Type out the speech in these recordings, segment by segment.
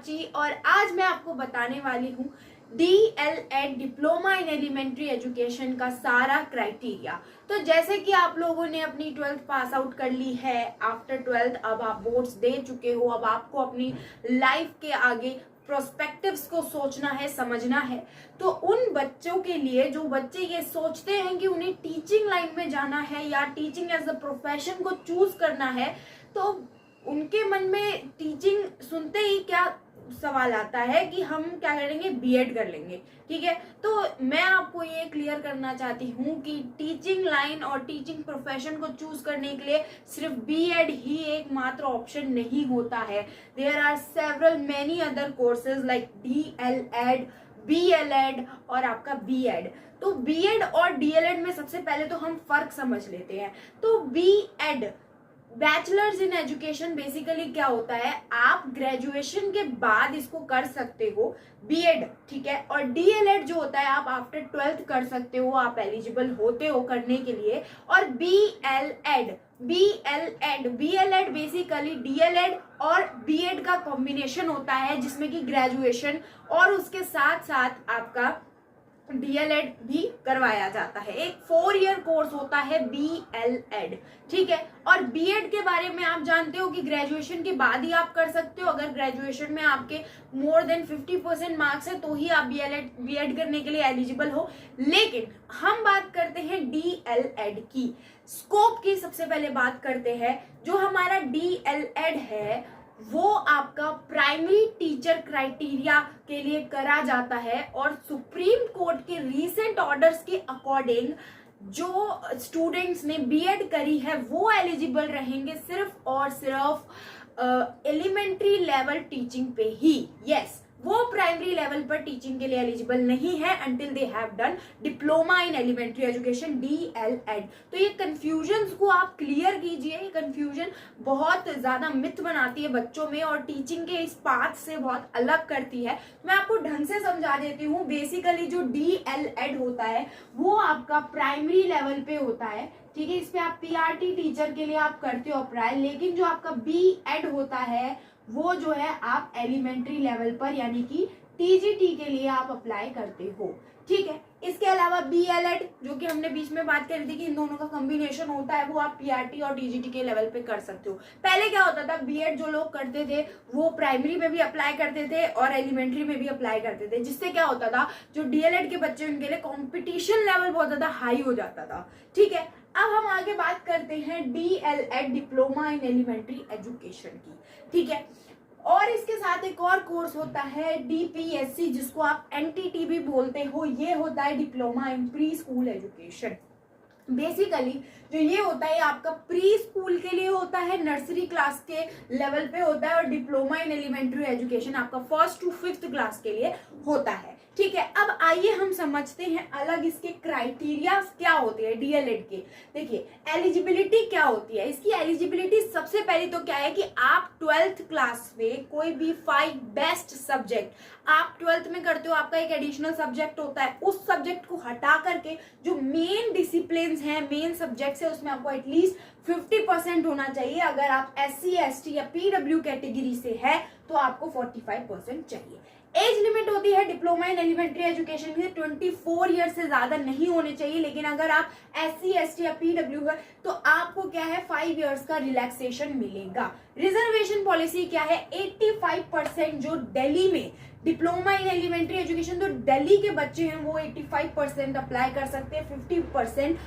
प्राची और आज मैं आपको बताने वाली हूँ DLED diploma in elementary education का सारा क्राइटेरिया। तो जैसे कि आप लोगों ने अपनी 12th पास आउट कर ली है, आफ्टर 12th अब आप बोर्ड्स दे चुके हो, अब आपको अपनी लाइफ के आगे प्रोस्पेक्टिव्स को सोचना है, समझना है। तो उन बच्चों के लिए जो बच्चे ये सोचते हैं कि उन्हें टीचिंग लाइन में जाना है या टीचिंग एज अ प्रोफेशन को चूज करना है, तो उनके मन में टीचिंग सुनते ही क्या सवाल आता है कि हम क्या करेंगे, बीएड कर लेंगे। ठीक है, तो मैं आपको ये क्लियर करना चाहती हूँ कि टीचिंग लाइन और टीचिंग प्रोफेशन को चूज करने के लिए सिर्फ बीएड ही एकमात्र ऑप्शन नहीं होता है। There are several many other courses like DLED, BLED और आपका बीएड। तो बीएड और डीएलएड में सबसे पहले तो हम फर्क समझ लेते हैं। तो B Ed bachelors in education basically क्या होता है, आप ग्रेजुएशन के बाद इसको कर सकते हो बीएड, ठीक है। और डीएलएड जो होता है आप आफ्टर 12th कर सकते हो, आप एलिजिबल होते हो करने के लिए। और बीएलएड बेसिकली डीएलएड और बीएड का कॉम्बिनेशन होता है, जिसमें कि ग्रेजुएशन और उसके साथ साथ आपका डीएलएड भी करवाया जाता है। एक 4 ईयर कोर्स होता है बीएलएड, ठीक है। और बीएड के बारे में आप जानते हो कि ग्रेजुएशन के बाद ही आप कर सकते हो। अगर ग्रेजुएशन में आपके मोर देन 50% मार्क्स है तो ही आप बीएड करने के लिए एलिजिबल हो। लेकिन हम बात करते हैं डीएलएड की, स्कोप की। सबसे पहले बात करते हैं, जो हमारा डीएलएड है वो आपका प्राइमरी टीचर क्राइटेरिया के लिए करा जाता है। और सुप्रीम कोर्ट के रीसेंट ऑर्डर्स के अकॉर्डिंग जो स्टूडेंट्स ने बीएड करी है वो एलिजिबल रहेंगे सिर्फ और सिर्फ एलिमेंट्री लेवल टीचिंग पे ही। यस, वो प्राइमरी लेवल पर टीचिंग के लिए एलिजिबल नहीं है until they have done diploma in elementary education DLED। तो ये कंफ्यूजन को आप क्लियर कीजिए। ये कंफ्यूजन बहुत ज्यादा मिथ बनाती है बच्चों में और टीचिंग के इस पाथ से बहुत अलग करती है। मैं आपको ढंग से समझा देती हूँ। बेसिकली जो DLED होता है वो आपका प्राइमरी लेवल पे होता है, ठीक है। इस पे आप PRT टीचर के लिए आप करते हो अप्लाई। लेकिन जो आपका BEd होता है वो जो है आप एलिमेंट्री लेवल पर यानी कि TGT के लिए आप अप्लाई करते हो, ठीक है। इसके अलावा BLED जो कि हमने बीच में बात करी थी कि इन दोनों का कॉम्बिनेशन होता है, वो आप PRT और TGT के लेवल पे कर सकते हो। पहले क्या होता था, बीएड जो लोग करते थे वो प्राइमरी में भी अप्लाई करते थे और एलिमेंट्री में भी अप्लाई करते थे, जिससे क्या होता था जो DLED के बच्चे उनके लिए कॉम्पिटिशन लेवल बहुत ज्यादा हाई हो जाता था, ठीक है। अब हम आगे बात करते हैं DLED diploma in elementary education की, ठीक है। और इसके साथ एक और कोर्स होता है DPSC, जिसको आप NTT भी बोलते हो। ये होता है diploma in pre school education. Basically जो ये होता है आपका प्री स्कूल के लिए होता है, नर्सरी क्लास के लेवल पे होता है। और डिप्लोमा इन एलिमेंट्री एजुकेशन आपका 1st to 5th क्लास के लिए होता है, ठीक है। अब आइए हम समझते हैं अलग इसके क्राइटेरिया क्या होते हैं डीएलएड के। देखिए एलिजिबिलिटी क्या होती है। इसकी एलिजिबिलिटी सबसे पहले तो क्या है कि आप 12th क्लास में कोई भी 5 बेस्ट सब्जेक्ट आप 12th में करते हो, आपका एक एडिशनल सब्जेक्ट होता है, उस सब्जेक्ट को हटा करके जो मेन डिसिप्लिन है, मेन सब्जेक्ट्स है, उसमें आपको एटलीस्ट 50% होना चाहिए। अगर आप SC ST या PW कैटेगरी से है तो आपको 45% चाहिए। एज लिमिट होती है डिप्लोमा इन एलिमेंट्री एजुकेशन की 24 ईयर से ज्यादा नहीं होने चाहिए। लेकिन अगर आप SC ST या PW है तो आपको क्या है 5 इयर्स का रिलैक्सेशन मिलेगा। रिजर्वेशन पॉलिसी क्या है, 85% जो दिल्ली में डिप्लोमा इन एलिमेंट्री एजुकेशन, तो दिल्ली के बच्चे हैं वो 85% अप्लाई कर सकते हैं, 50%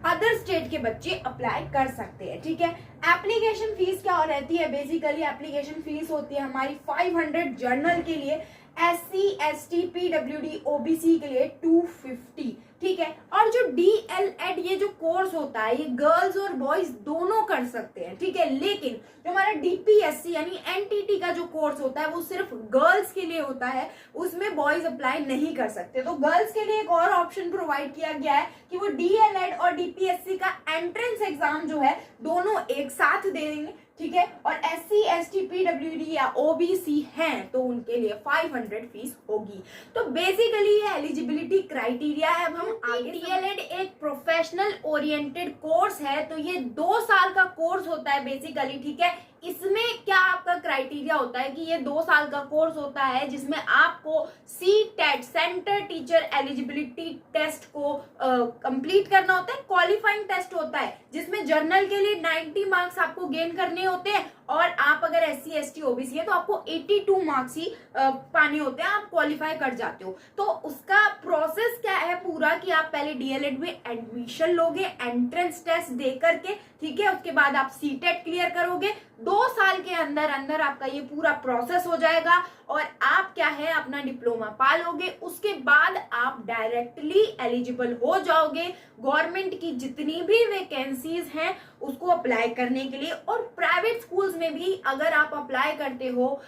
अदर स्टेट के बच्चे अप्लाई कर सकते हैं, ठीक है। एप्लीकेशन फीस क्या रहती है, बेसिकली एप्लीकेशन फीस होती है हमारी 500 जर्नल के लिए, SC ST PWD OBC के लिए 250, ठीक है। और जो DLED ये जो कोर्स होता है ये गर्ल्स और बॉयज दोनों कर सकते हैं, ठीक है। लेकिन जो हमारा DPSC यानी NTT का जो कोर्स होता है वो सिर्फ गर्ल्स के लिए होता है, उसमें बॉयज अप्लाई नहीं कर सकते। तो गर्ल्स के लिए एक और ऑप्शन प्रोवाइड किया गया है कि वो DLED और DPSC का एंट्रेंस एग्जाम जो है दोनों एक साथ दे देंगे, ठीक है। और SC ST PWD या OBC हैं तो उनके लिए 500 फीस होगी। तो बेसिकली ये एलिजिबिलिटी क्राइटेरिया है। अब हम आगे DLED एक प्रोफेशनल ओरिएंटेड कोर्स है, तो ये 2 साल का कोर्स होता है बेसिकली, ठीक है। इसमें क्या आपका क्राइटेरिया होता है कि ये 2 साल का कोर्स होता है जिसमें आपको CTET centre teacher eligibility test को कंप्लीट करना होता है। क्वालिफाइंग टेस्ट होता है जिसमें जर्नल के लिए 90 मार्क्स आपको गेन करने होते हैं और आप अगर SC ST OBC है तो आपको 82 मार्क्स ही पाने होते हैं, आप क्वालिफाई कर जाते हो। तो उसका प्रोसेस क्या है पूरा कि आप पहले DLED में एडमिशन लोगे एंट्रेंस टेस्ट दे करके, ठीक है, उसके बाद आप CTET क्लियर करोगे, 2 साल के अंदर अंदर आपका ये पूरा प्रोसेस हो जाएगा और आप क्या है अपना डिप्लोमा पा लोगे। उसके बाद आप डायरेक्टली एलिजिबल हो जाओगे गवर्नमेंट की जितनी भी वैकेंसीज हैं उसको अप्लाई करने के लिए। और प्राइवेट स्कूल्स में भी अगर आप अप्लाई करते हो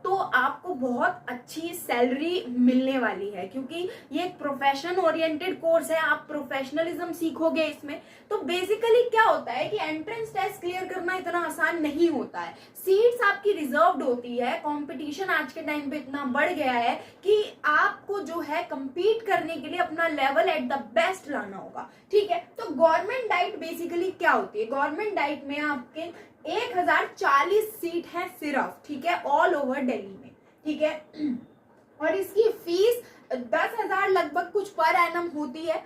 तो आपको बहुत अच्छी सैलरी मिलने वाली है क्योंकि ये एक प्रोफेशन ओरिएंटेड कोर्स है, आप प्रोफेशनलिज्म सीखोगे इसमें। तो बेसिकली क्या होता है कि एंट्रेंस टेस्ट क्लियर करना इतना आसान नहीं होता है, सीट्स आपकी रिजर्व्ड होती है। कंपटीशन आज के टाइम पे इतना बढ़ गया है कि आपको जो है compete करने के लिए अपना लेवल एट द बेस्ट लाना होगा, ठीक है। तो गवर्नमेंट डाइट बेसिकली क्या होती है, गवर्नमेंट डाइट में आपके 1040 सीट है सिर्फ, ठीक है, ऑल ओवर दिल्ली में, ठीक है। और इसकी फीस 10,000 लगभग कुछ पर एनम होती है,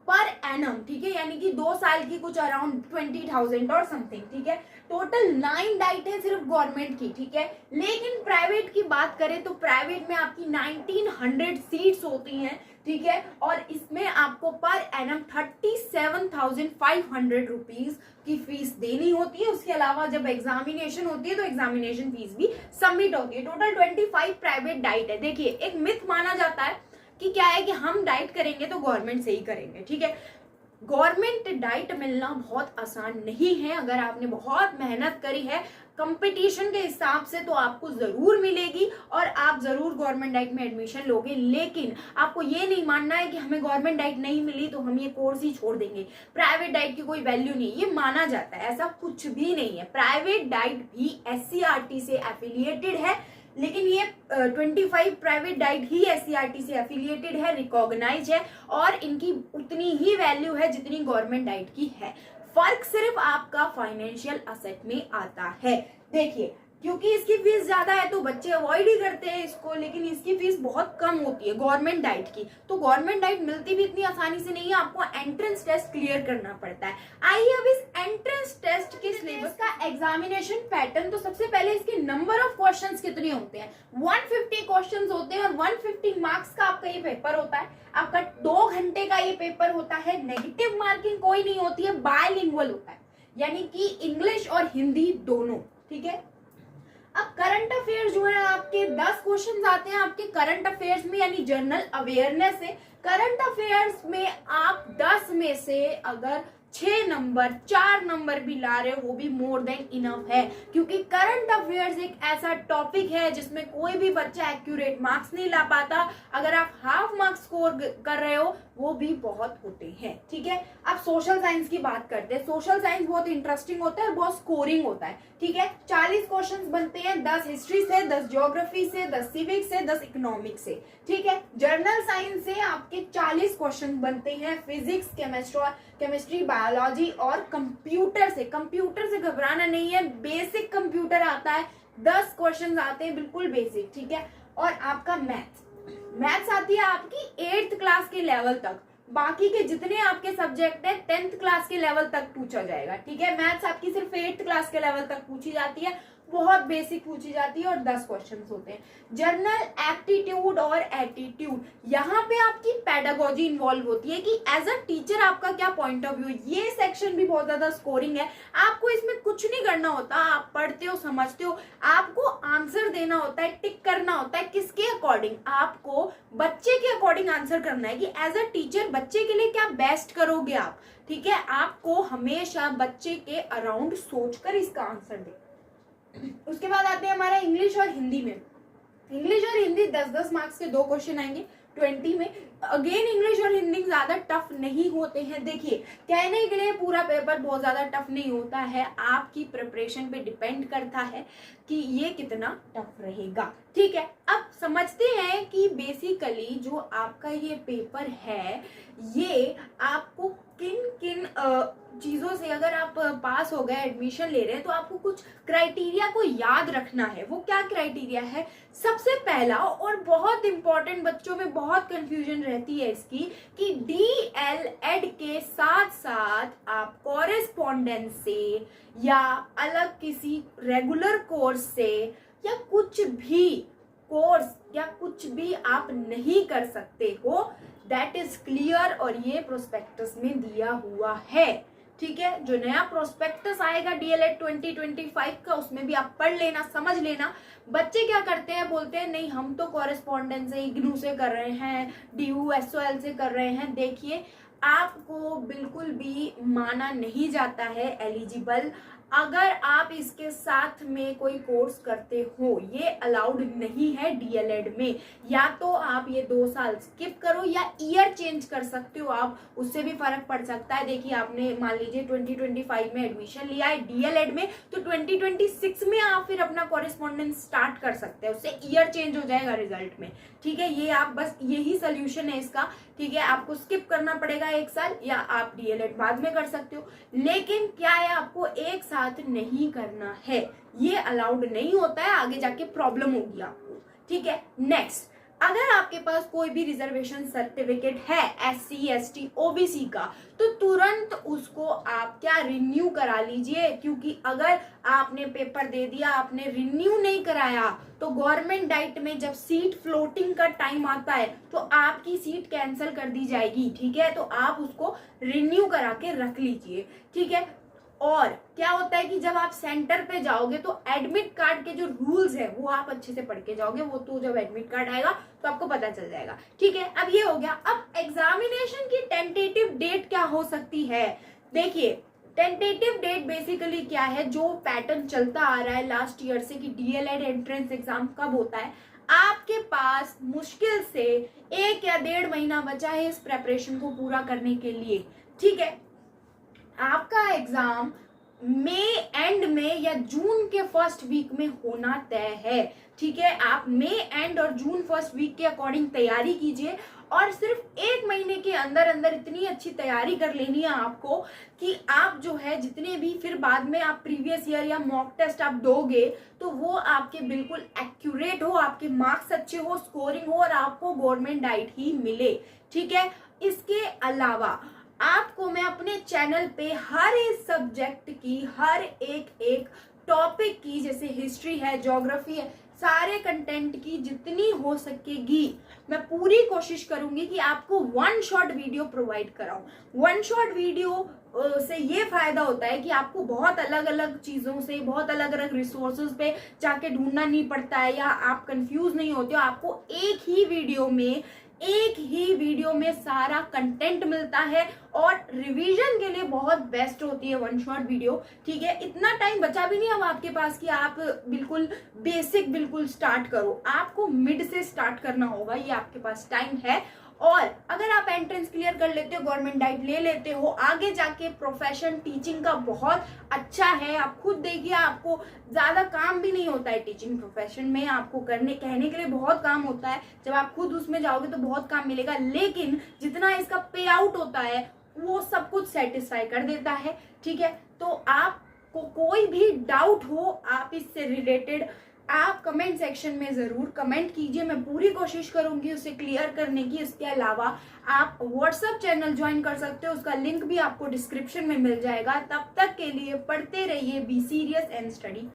पर एनम, ठीक है, यानी कि 2 साल की कुछ अराउंड 20,000 और समथिंग, ठीक है। टोटल 9 डाइट है सिर्फ गवर्नमेंट की, ठीक है। लेकिन प्राइवेट की बात करें तो प्राइवेट में आपकी 1900 सीट्स होती हैं, ठीक है, और इसमें आपको पर एनम 37,500 रुपीज की फीस देनी होती है। उसके अलावा जब एग्जामिनेशन होती है तो एग्जामिनेशन फीस भी सबमिट होती है। टोटल 25 प्राइवेट डाइट है। देखिए एक मिथ माना जाता है कि क्या है कि हम डाइट करेंगे तो गवर्नमेंट से ही करेंगे, ठीक है। गवर्नमेंट डाइट मिलना बहुत आसान नहीं है, अगर आपने बहुत मेहनत करी है कंपटीशन के हिसाब से तो आपको जरूर मिलेगी और आप जरूर गवर्नमेंट डाइट में एडमिशन लोगे। लेकिन आपको ये नहीं मानना है कि हमें गवर्नमेंट डाइट नहीं मिली तो हम ये कोर्स ही छोड़ देंगे, प्राइवेट डाइट की कोई वैल्यू नहीं, ये माना जाता है, ऐसा कुछ भी नहीं है। प्राइवेट डाइट भी SCRT से एफिलिएटेड है, लेकिन ये 25 प्राइवेट डाइट ही SCRT से एफिलिएटेड है, रिकॉग्नाइज है और इनकी उतनी ही वैल्यू है जितनी गवर्नमेंट डाइट की है। फर्क सिर्फ आपका फाइनेंशियल असेट में आता है। देखिए क्योंकि इसकी फीस ज्यादा है तो बच्चे अवॉइड ही करते हैं इसको, लेकिन इसकी फीस बहुत कम होती है गवर्नमेंट डाइट की। तो गवर्नमेंट डाइट मिलती भी इतनी आसानी से नहीं है, आपको एंट्रेंस टेस्ट क्लियर करना पड़ता है। आइए अब इस एंट्रेंस टेस्ट के सिलेबस का एग्जामिनेशन पैटर्न। तो सबसे पहले इसके नंबर ऑफ क्वेश्चंस कितने होते हैं, 150 क्वेश्चंस होते हैं और 150 मार्क्स का आपका ये पेपर होता है। आपका 2 घंटे का ये पेपर होता है, नेगेटिव मार्किंग कोई नहीं होती है, बायलिंगुअल होता है, यानी कि इंग्लिश और हिंदी दोनों, ठीक है। अब करंट अफेयर्स जो है आपके 10 क्वेश्चन आते हैं आपके करंट अफेयर्स में, यानी जनरल अवेयरनेस है। करंट अफेयर्स में आप 10 में से अगर 6 नंबर 4 नंबर भी ला रहे हो वो भी मोर देन इनफ है, क्योंकि करंट अफेयर्स एक ऐसा टॉपिक है जिसमें कोई भी बच्चा एक्यूरेट मार्क्स नहीं ला पाता। अगर आप हाफ मार्क्स स्कोर कर रहे हो वो भी बहुत होते हैं, ठीक है। अब सोशल साइंस की बात करते हैं। सोशल साइंस बहुत इंटरेस्टिंग होता है और बहुत स्कोरिंग होता है, ठीक है। 40 क्वेश्चंस बनते हैं, 10 हिस्ट्री से, 10 ज्योग्राफी से, 10 सिविक्स से, 10 इकोनॉमिक्स से, ठीक है। जनरल साइंस से आपके 40 क्वेश्चन बनते हैं, फिजिक्स, केमिस्ट्री, बायोलॉजी और कंप्यूटर से घबराना नहीं है, बेसिक कंप्यूटर आता है, 10 क्वेश्चन आते हैं बिल्कुल बेसिक, ठीक है। और आपका मैथ्स आती है आपकी 8th क्लास के लेवल तक, बाकी के जितने आपके सब्जेक्ट है 10th क्लास के लेवल तक पूछा जाएगा, ठीक है। मैथ्स आपकी सिर्फ 8th क्लास के लेवल तक पूछी जाती है, बहुत बेसिक पूछी जाती है और 10 क्वेश्चंस होते हैं। जर्नल एप्टीट्यूड और एटीट्यूड, यहाँ पे आपकी पेडागोजी इन्वॉल्व होती है कि एज अ टीचर आपका क्या पॉइंट ऑफ व्यू। ये सेक्शन भी बहुत ज्यादा स्कोरिंग है, आपको इसमें कुछ नहीं करना होता, आप पढ़ते हो समझते हो, आपको आंसर देना होता है, टिक करना होता है, किसके अकॉर्डिंग, आपको बच्चे के अकॉर्डिंग आंसर करना है कि एज अ टीचर बच्चे के लिए क्या बेस्ट करोगे आप, ठीक है। आपको हमेशा बच्चे के अराउंड सोचकर इसका आंसर दे। उसके बाद आते हैं हमारा इंग्लिश और हिंदी में। इंग्लिश और हिंदी 10-10 मार्क्स के 2 क्वेश्चन आएंगे 20 में। अगेन इंग्लिश और हिंदी ज्यादा टफ नहीं होते हैं। देखिए कहने के लिए पूरा पेपर बहुत ज्यादा टफ नहीं होता है, आपकी प्रिपरेशन पे डिपेंड करता है कि ये कितना टफ रहेगा, ठीक है। अब समझते हैं कि बेसिकली जो आपका ये पेपर है ये आपको किन किन चीजों से अगर आप पास हो गए, एडमिशन ले रहे हैं, तो आपको कुछ क्राइटेरिया को याद रखना है। वो क्या क्राइटेरिया है? सबसे पहला और बहुत इंपॉर्टेंट, बच्चों में बहुत कंफ्यूजन रहती है इसकी, कि डीएलएड के साथ साथ आप कॉरेस्पॉन्डेंस से या अलग किसी रेगुलर कोर्स से या कुछ भी कोर्स या कुछ भी आप नहीं कर सकते हो। दैट इज क्लियर, और ये प्रोस्पेक्टस में दिया हुआ है। ठीक है, जो नया प्रोस्पेक्टस आएगा डीएलएड 2025 का, उसमें भी आप पढ़ लेना, समझ लेना। बच्चे क्या करते हैं, बोलते हैं नहीं हम तो कॉरेस्पॉन्डेंस से, इग्नू से कर रहे हैं, डीयूएसओएल से कर रहे हैं। देखिए, आपको बिल्कुल भी माना नहीं जाता है एलिजिबल अगर आप इसके साथ में कोई कोर्स करते हो। ये अलाउड नहीं है डीएलएड में। या तो आप ये 2 साल स्किप करो या ईयर चेंज कर सकते हो आप, उससे भी फर्क पड़ सकता है। देखिए, आपने मान लीजिए 2025 में एडमिशन लिया है डीएलएड में, तो 2026 में आप फिर अपना कॉरेस्पॉन्डेंस स्टार्ट कर सकते हैं, उससे ईयर चेंज हो जाएगा रिजल्ट में। ठीक है, ये आप बस यही सोल्यूशन है इसका। ठीक है, आपको स्किप करना पड़ेगा 1 साल, या आप डीएलएड बाद में कर सकते हो। लेकिन क्या है, आपको एक साथ नहीं करना है, ये अलाउड नहीं होता है, आगे जाके प्रॉब्लम होगी आपको। ठीक है, नेक्स्ट, अगर आपके पास कोई भी रिजर्वेशन सर्टिफिकेट है एससी, एसटी, ओबीसी का, तो तुरंत उसको आप क्या रिन्यू करा लीजिए। क्योंकि अगर आपने पेपर दे दिया, आपने रिन्यू नहीं कराया, तो गवर्नमेंट डाइट में जब सीट फ्लोटिंग का टाइम आता है तो आपकी सीट कैंसिल कर दी जाएगी। ठीक है, तो आप उसको रिन्यू करा के रख लीजिए। ठीक है, और क्या होता है कि जब आप सेंटर पे जाओगे तो एडमिट कार्ड के जो रूल्स है वो आप अच्छे से पढ़ के जाओगे। वो तो जब एडमिट कार्ड आएगा तो आपको पता चल जाएगा। ठीक है, अब ये हो गया। अब एग्जामिनेशन की टेंटेटिव डेट क्या हो सकती है? देखिए, टेंटेटिव डेट बेसिकली क्या है, जो पैटर्न चलता आ रहा है लास्ट ईयर से कि डीएलएड एंट्रेंस एग्जाम कब होता है। आपके पास मुश्किल से 1 या 1.5 महीना बचा है इस प्रेपरेशन को पूरा करने के लिए। ठीक है, आपका एग्जाम मई एंड में या जून के फर्स्ट वीक में होना तय है। ठीक है, आप मई एंड और जून फर्स्ट वीक के अकॉर्डिंग तैयारी कीजिए, और सिर्फ 1 महीने के अंदर अंदर इतनी अच्छी तैयारी कर लेनी है आपको कि आप जो है जितने भी फिर बाद में आप प्रीवियस ईयर या मॉक टेस्ट आप दोगे तो वो आपके बिल्कुल एक्यूरेट हो, आपके मार्क्स अच्छे हो, स्कोरिंग हो, और आपको गवर्नमेंट डाइट ही मिले। ठीक है, इसके अलावा आपको मैं अपने चैनल पे हर एक सब्जेक्ट की, हर एक टॉपिक की, जैसे हिस्ट्री है, ज्योग्राफी है, सारे कंटेंट की जितनी हो सकेगी मैं पूरी कोशिश करूंगी कि आपको 1 शॉट वीडियो प्रोवाइड कराऊं। 1 शॉट वीडियो से ये फायदा होता है कि आपको बहुत अलग अलग चीजों से, बहुत अलग अलग रिसोर्सेज पे जाके ढूंढना नहीं पड़ता है, या आप कंफ्यूज नहीं होते हो। आपको एक ही वीडियो में सारा कंटेंट मिलता है, और रिवीजन के लिए बहुत बेस्ट होती है 1 शॉट वीडियो। ठीक है, इतना टाइम बचा भी नहीं अब आपके पास कि आप बिल्कुल बेसिक बिल्कुल स्टार्ट करो। आपको मिड से स्टार्ट करना होगा, ये आपके पास टाइम है। और अगर आप एंट्रेंस क्लियर कर लेते हो, गवर्नमेंट डाइट ले लेते हो, आगे जाके प्रोफेशन टीचिंग का बहुत अच्छा है। आप खुद देखिए, आपको ज्यादा काम भी नहीं होता है टीचिंग प्रोफेशन में, आपको कहने के लिए बहुत काम होता है। जब आप खुद उसमें जाओगे तो बहुत काम मिलेगा, लेकिन जितना इसका पे आउट होता है वो सब कुछ सेटिस्फाई कर देता है। ठीक है, तो आपको कोई भी डाउट हो आप इससे रिलेटेड, आप कमेंट सेक्शन में जरूर कमेंट कीजिए, मैं पूरी कोशिश करूंगी उसे क्लियर करने की। इसके अलावा आप व्हाट्सएप चैनल ज्वाइन कर सकते हो, उसका लिंक भी आपको डिस्क्रिप्शन में मिल जाएगा। तब तक के लिए पढ़ते रहिए, बी सीरियस एंड स्टडी।